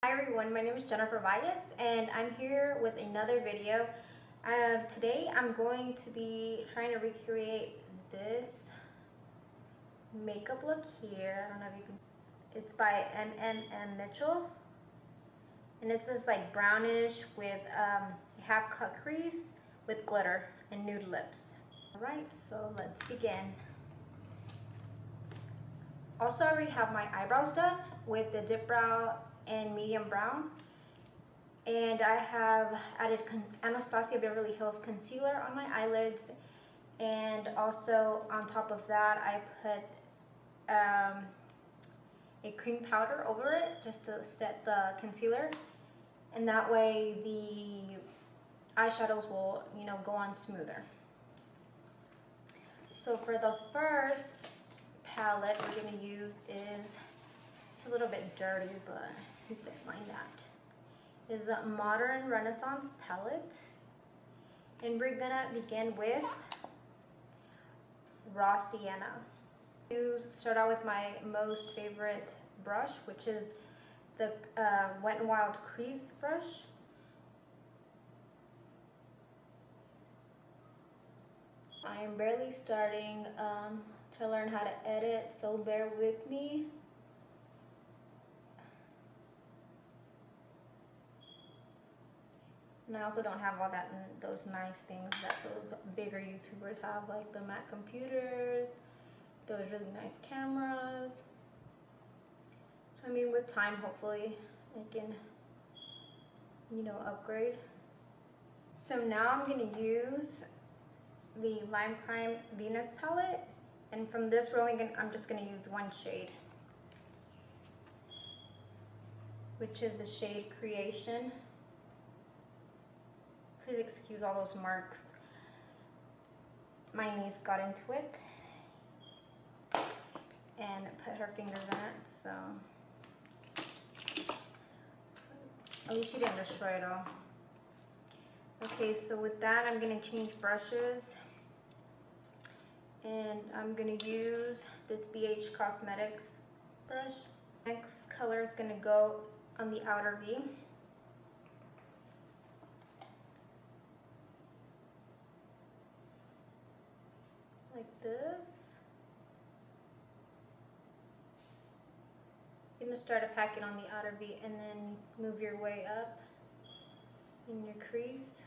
Hi everyone, my name is Jennifer Valles and I'm here with another video. Today I'm going to be trying to recreate this makeup look here. I don't know if you can. It's by M Mitchell and it's this like brownish with half cut crease with glitter and nude lips. Alright, so let's begin. Also, I already have my eyebrows done with the dip brow and medium brown, and I have added Anastasia Beverly Hills concealer on my eyelids, and also on top of that I put a cream powder over it just to set the concealer, and that way the eyeshadows will, go on smoother. So for the first palette we're going to use it's a little bit dirty, but you can find that, is a Modern Renaissance palette, and we're gonna begin with raw sienna. Start out with my most favorite brush, which is the Wet n Wild Crease brush. I am barely starting to learn how to edit, so bear with me. And I also don't have all those nice things that those bigger YouTubers have, like the Mac computers, those really nice cameras. So I mean, with time, hopefully I can, upgrade. So now I'm gonna use the Lime Crime Venus palette, and from this I'm just gonna use one shade, which is the shade Creation. Please excuse all those marks. My niece got into it and put her fingers in it, so at least she didn't destroy it all. Okay, so with that I'm gonna change brushes, and I'm gonna use this BH Cosmetics brush. Next color is gonna go on the outer V. Like this. You're gonna start to pack it on the outer V and then move your way up in your crease.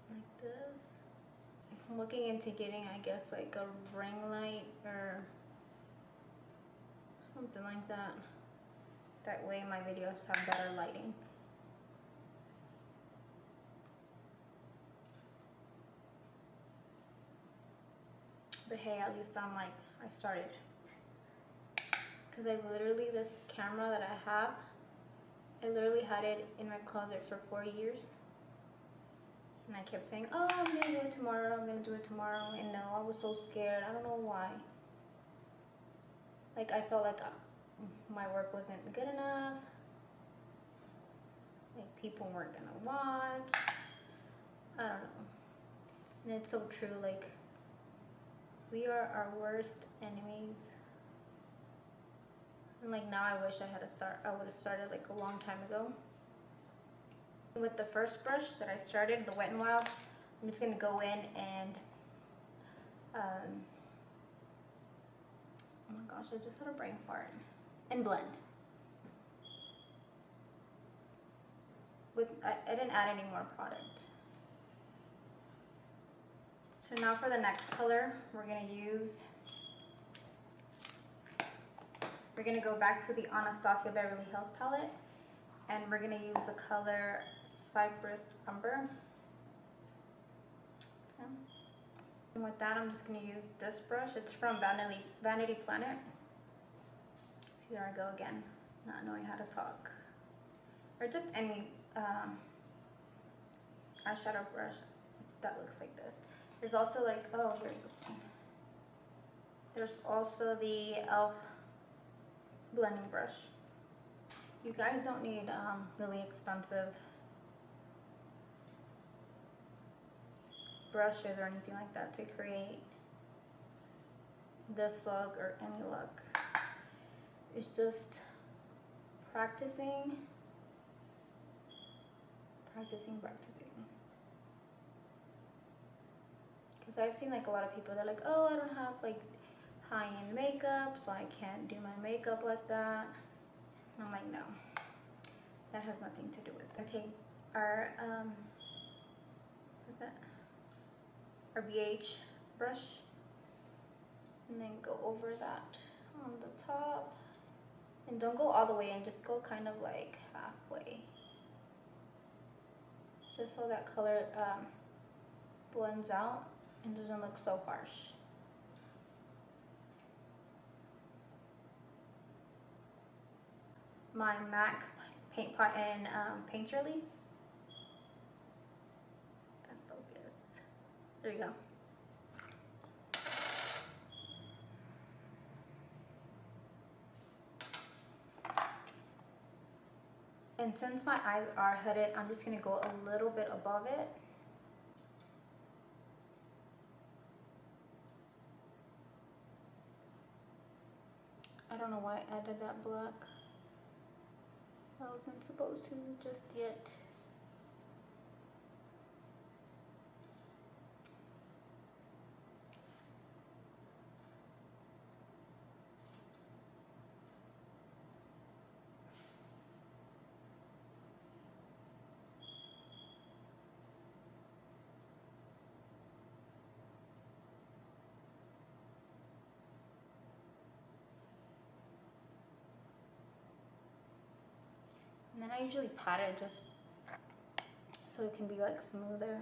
Like this. I'm looking into getting, I guess, like a ring light or something like that. That way my videos have better lighting. But hey, at least I started. Because this camera that I have, I literally had it in my closet for 4 years. And I kept saying, oh, I'm going to do it tomorrow, I'm going to do it tomorrow. And no, I was so scared. I don't know why. Like, I felt like my work wasn't good enough. Like, people weren't going to watch. I don't know. And it's so true, like, we are our worst enemies. And like now I wish I would have started like a long time ago. With the first brush that I started, the Wet n Wild, I'm just gonna go in and oh my gosh, I just had a brain fart. And blend. I didn't add any more product. So now for the next color, we're gonna go back to the Anastasia Beverly Hills palette, and we're gonna use the color Cypress Umber. Okay. And with that, I'm just gonna use this brush. It's from Vanity Planet. See, there I go again, not knowing how to talk. Or just any eyeshadow brush that looks like this. There's also like, oh, here's this one. There's also the e.l.f. blending brush. You guys don't need really expensive brushes or anything like that to create this look or any look. It's just practicing. Because I've seen like a lot of people, they're like, oh, I don't have like high-end makeup, so I can't do my makeup like that. And I'm like, no, that has nothing to do with it. I take our, what's that? Our BH brush, and then go over that on the top. And don't go all the way in, just go kind of like halfway. Just so that color blends out and doesn't look so harsh. My MAC paint pot and Painterly. Focus. There you go. And since my eyes are hooded, I'm just gonna go a little bit above it. I don't know why I added that black. I wasn't supposed to just yet. And then I usually pat it just so it can be like smoother.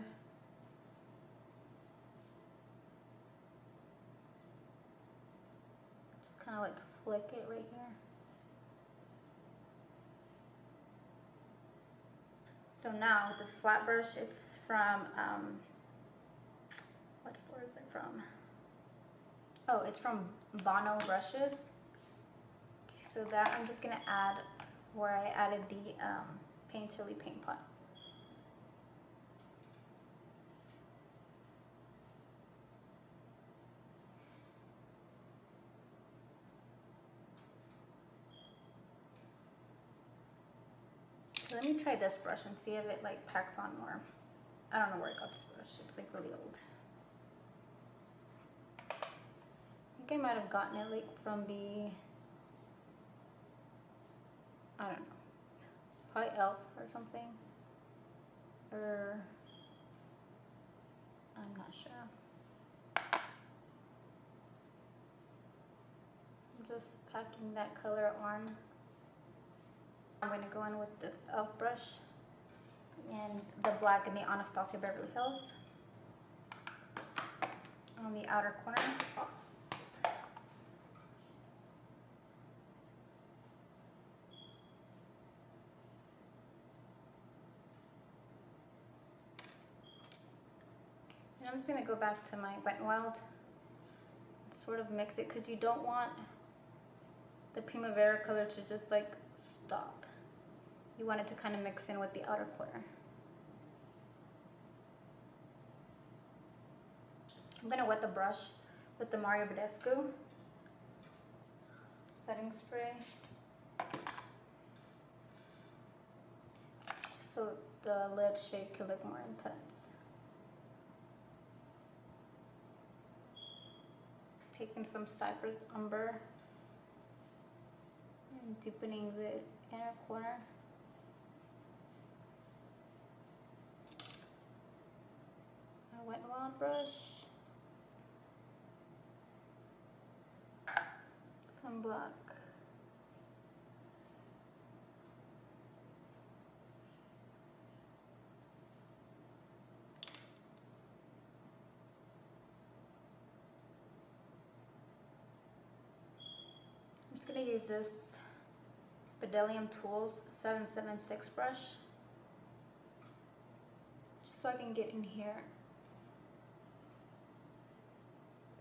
Just kind of like flick it right here. So now with this flat brush, it's from, what store is it from? Oh, it's from Bono brushes. So that I'm just gonna add where I added the Painterly paint pot. So let me try this brush and see if it like packs on more. I don't know where I got this brush. It's like really old. I think I might have gotten it like from the, I don't know, probably Elf or something, or I'm not sure. So I'm just packing that color on. I'm going to go in with this Elf brush and the black in the Anastasia Beverly Hills on the outer corner. And I'm just going to go back to my Wet n Wild, sort of mix it, because you don't want the Primavera color to just like stop. You want it to kind of mix in with the outer corner. I'm going to wet the brush with the Mario Badescu setting spray, so the lid shape can look more intense. Taking some Cypress Umber and deepening the inner corner. My Wet n Wild brush. Some black. I'm just going to use this Bedelium Tools 776 brush, just so I can get in here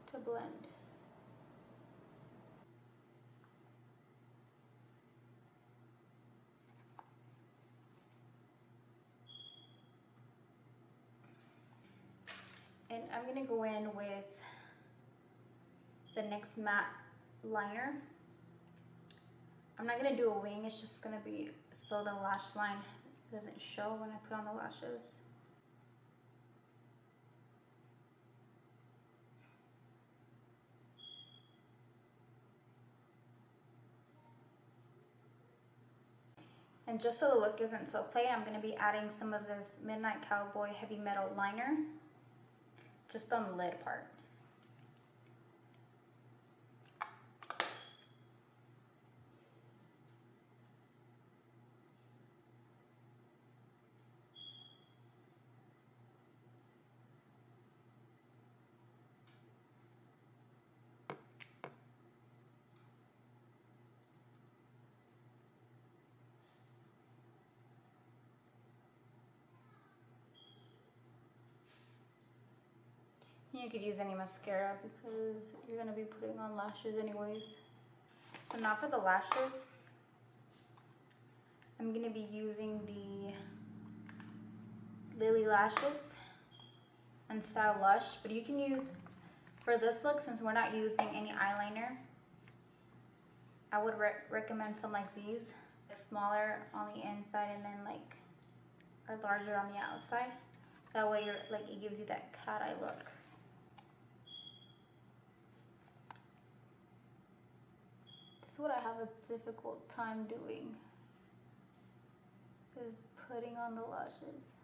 to blend. And I'm going to go in with the NYX matte liner. I'm not gonna do a wing, it's just gonna be so the lash line doesn't show when I put on the lashes. And just so the look isn't so plain, I'm gonna be adding some of this Midnight Cowboy Heavy Metal liner just on the lid part. You could use any mascara because you're gonna be putting on lashes anyways. So now for the lashes, I'm gonna be using the Lily Lashes and Style Lush, but you can use, for this look, since we're not using any eyeliner, I would recommend some like these, smaller on the inside and then like are larger on the outside. That way you're like, it gives you that cat eye look. This is what I have a difficult time doing, is putting on the lashes.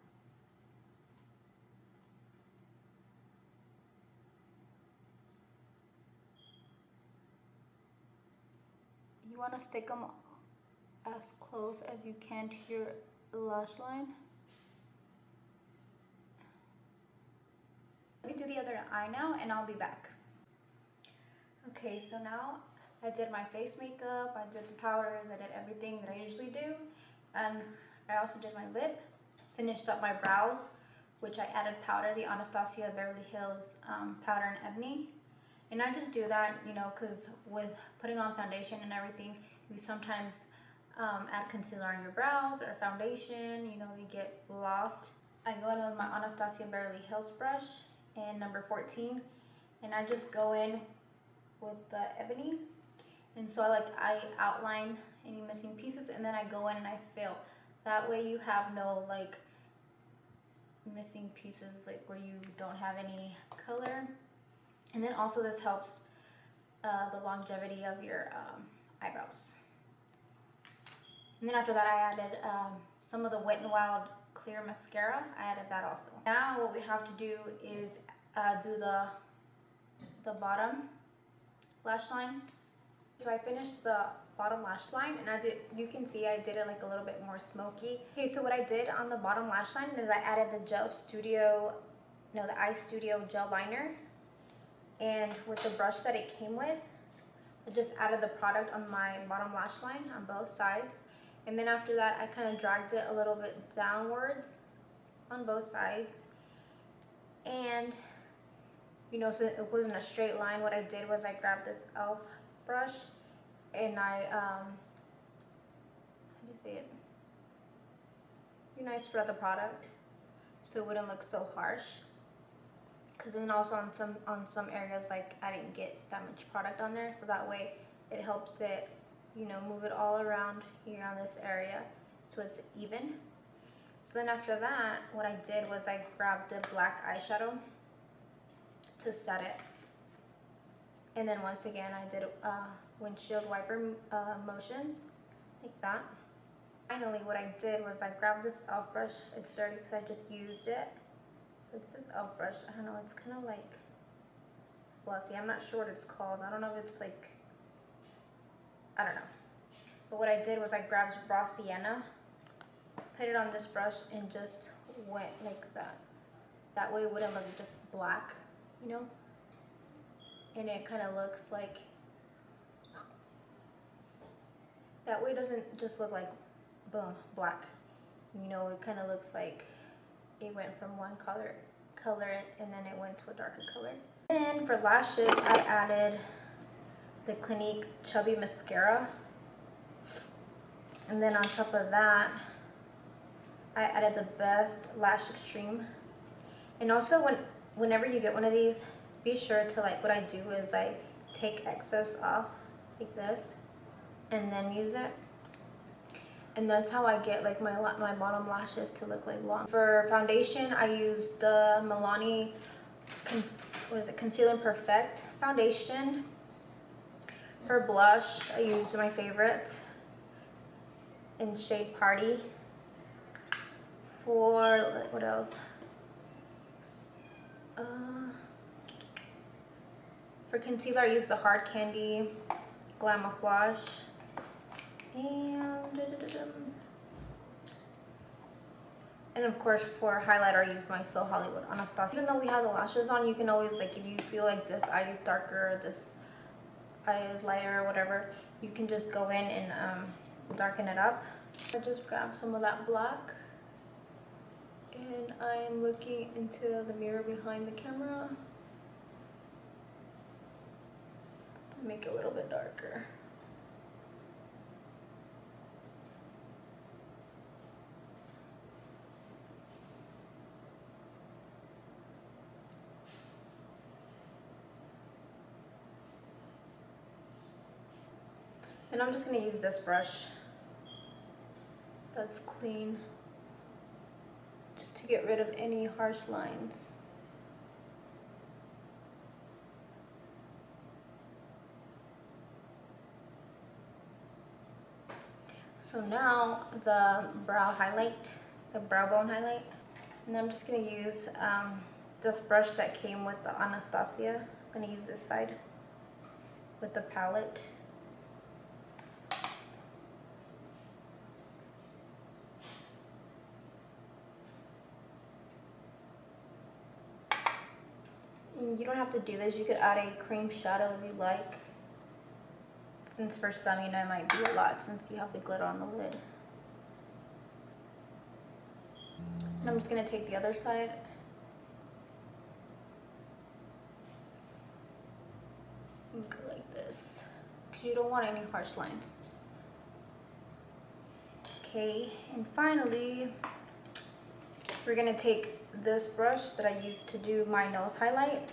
You want to stick them as close as you can to your lash line. Let me do the other eye now and I'll be back. Okay, so now I did my face makeup, I did the powders, I did everything that I usually do, and I also did my lip, finished up my brows, which I added powder, the Anastasia Beverly Hills powder in ebony. And I just do that, you know, because with putting on foundation and everything, you sometimes add concealer on your brows or foundation, you know, they get lost. I go in with my Anastasia Beverly Hills brush in number 14, and I just go in with the ebony. And so I outline any missing pieces, and then I go in and I fill. That way you have no like missing pieces, like where you don't have any color. And then also this helps the longevity of your eyebrows. And then after that I added some of the Wet n Wild clear mascara. I added that also. Now what we have to do is do the bottom lash line. So I finished the bottom lash line, and you can see I did it like a little bit more smoky. Okay, so what I did on the bottom lash line is I added the the Eye Studio gel liner. And with the brush that it came with, I just added the product on my bottom lash line on both sides. And then after that, I kind of dragged it a little bit downwards on both sides. And, you know, so it wasn't a straight line, what I did was I grabbed this e.l.f. brush and I, how do you say it? You know, I spread the product so it wouldn't look so harsh. Because then also on some areas, like I didn't get that much product on there, so that way it helps it, you know, move it all around here on this area so it's even. So then after that, what I did was I grabbed the black eyeshadow to set it, and then once again I did windshield wiper motions like that. Finally, what I did was I grabbed this e.l.f. brush. It's dirty because I just used it. It's this e.l.f. brush. I don't know, it's kind of like fluffy. I'm not sure what it's called. I don't know if it's like, I don't know. But what I did was I grabbed raw sienna, put it on this brush, and just went like that. That way it wouldn't look just black, you know? And it kind of looks like, that way it doesn't just look like, boom, black. You know, it kind of looks like it went from one color and then it went to a darker color. And for lashes, I added the Clinique Chubby Mascara. And then on top of that, I added the Best Lash Extreme. And also whenever you get one of these, be sure to, like, what I do is I take excess off like this. and then use it. And that's how I get like my bottom lashes to look like long. For foundation, I use the Milani Conceal and Perfect foundation. For blush, I use my favorite in shade Party. For what else? For concealer, I use the Hard Candy Glamouflage. And of course for highlighter, I use my So Hollywood Anastasia. Even though we have the lashes on, you can always, like, if you feel like this eye is darker, this eye is lighter or whatever, you can just go in and darken it up. I just grab some of that black and I am looking into the mirror behind the camera to make it a little bit darker. And I'm just going to use this brush that's clean just to get rid of any harsh lines. So now the brow highlight, the brow bone highlight. And I'm just going to use this brush that came with the Anastasia. I'm going to use this side with the palette. And you don't have to do this, you could add a cream shadow if you like. Since for some, you know, it might be a lot since you have the glitter on the lid. And I'm just going to take the other side. And go like this, because you don't want any harsh lines. Okay, and finally, we're going to take this brush that I used to do my nose highlight,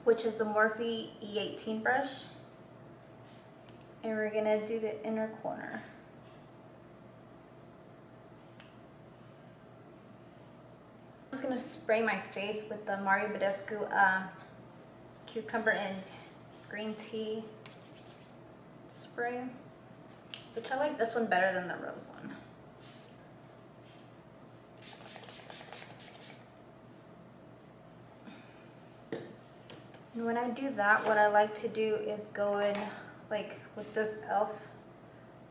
which is the Morphe E18 brush, and we're gonna do the inner corner. I'm just gonna spray my face with the Mario Badescu cucumber and green tea spray, which I like this one better than the rose one. And when I do that, what I like to do is go in like with this e.l.f.,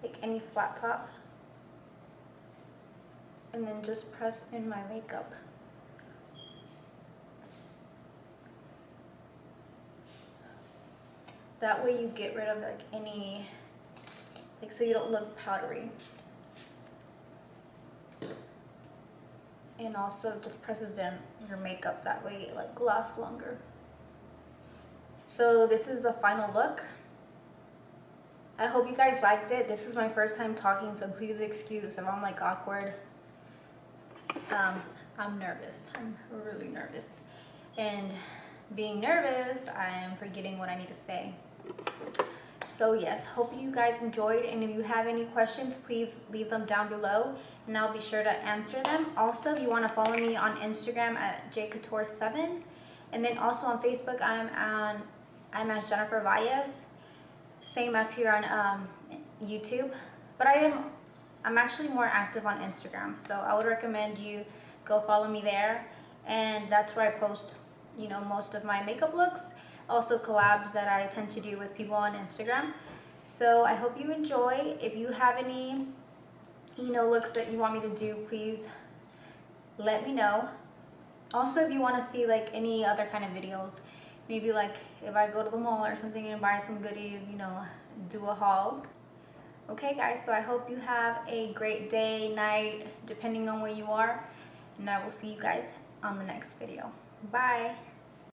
like any flat top, and then just press in my makeup. That way you get rid of like any, like, so you don't look powdery. And also just presses in your makeup, that way it like lasts longer. So this is the final look. I hope you guys liked it. This is my first time talking, so please excuse if I'm like awkward. I'm nervous. I'm really nervous. And being nervous, I'm forgetting what I need to say. So yes, hope you guys enjoyed, and if you have any questions, please leave them down below and I'll be sure to answer them. Also, if you want to follow me on Instagram at jcouture7, and then also on Facebook, I'm as Jennifer Valles, same as here on YouTube, but I'm actually more active on Instagram, so I would recommend you go follow me there, and that's where I post, you know, most of my makeup looks, also collabs that I tend to do with people on Instagram. So I hope you enjoy. If you have any, you know, looks that you want me to do, please let me know. Also, if you want to see like any other kind of videos, maybe like if I go to the mall or something and buy some goodies, you know, do a haul. Okay guys, so I hope you have a great day, night, depending on where you are, and I will see you guys on the next video. Bye.